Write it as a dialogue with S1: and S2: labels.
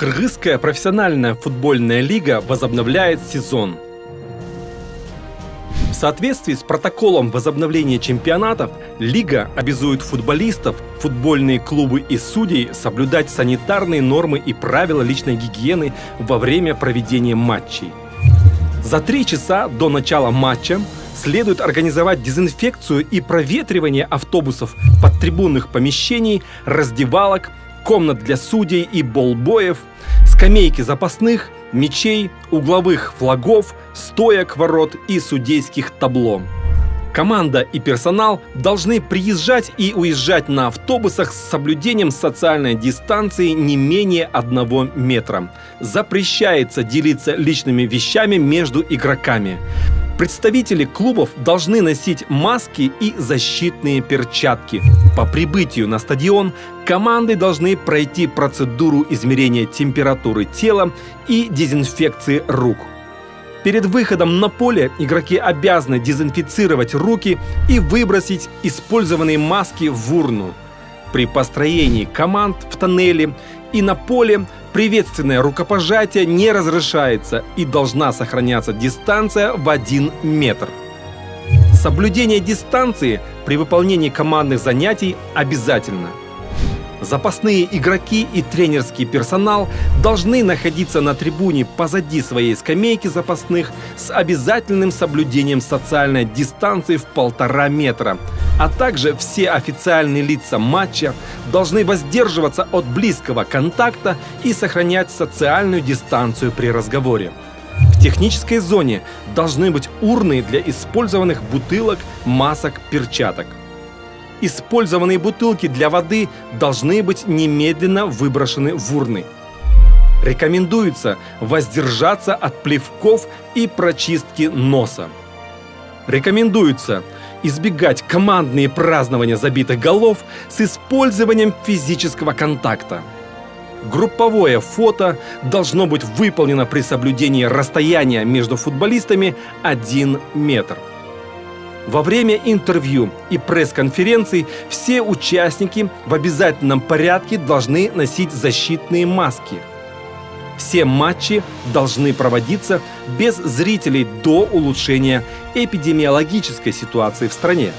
S1: Кыргызская профессиональная футбольная лига возобновляет сезон. В соответствии с протоколом возобновления чемпионатов, лига обязует футболистов, футбольные клубы и судей соблюдать санитарные нормы и правила личной гигиены во время проведения матчей. За 3 часа до начала матча следует организовать дезинфекцию и проветривание автобусов, подтрибунных помещений, раздевалок, комнат для судей и болбоев, скамейки запасных, мячей, угловых флагов, стоек ворот и судейских табло. Команда и персонал должны приезжать и уезжать на автобусах с соблюдением социальной дистанции не менее 1 метра. Запрещается делиться личными вещами между игроками. Представители клубов должны носить маски и защитные перчатки. По прибытию на стадион команды должны пройти процедуру измерения температуры тела и дезинфекции рук. Перед выходом на поле игроки обязаны дезинфицировать руки и выбросить использованные маски в урну. При построении команд в тоннеле и на поле приветственное рукопожатие не разрешается и должна сохраняться дистанция в 1 метр. Соблюдение дистанции при выполнении командных занятий обязательно. Запасные игроки и тренерский персонал должны находиться на трибуне позади своей скамейки запасных с обязательным соблюдением социальной дистанции в 1,5 метра, а также все официальные лица матча должны воздерживаться от близкого контакта и сохранять социальную дистанцию при разговоре. В технической зоне должны быть урны для использованных бутылок, масок, перчаток. Использованные бутылки для воды должны быть немедленно выброшены в урны. Рекомендуется воздержаться от плевков и прочистки носа. Рекомендуется избегать командные празднования забитых голов с использованием физического контакта. Групповое фото должно быть выполнено при соблюдении расстояния между футболистами 1 метр. Во время интервью и пресс-конференций все участники в обязательном порядке должны носить защитные маски. Все матчи должны проводиться без зрителей до улучшения эпидемиологической ситуации в стране.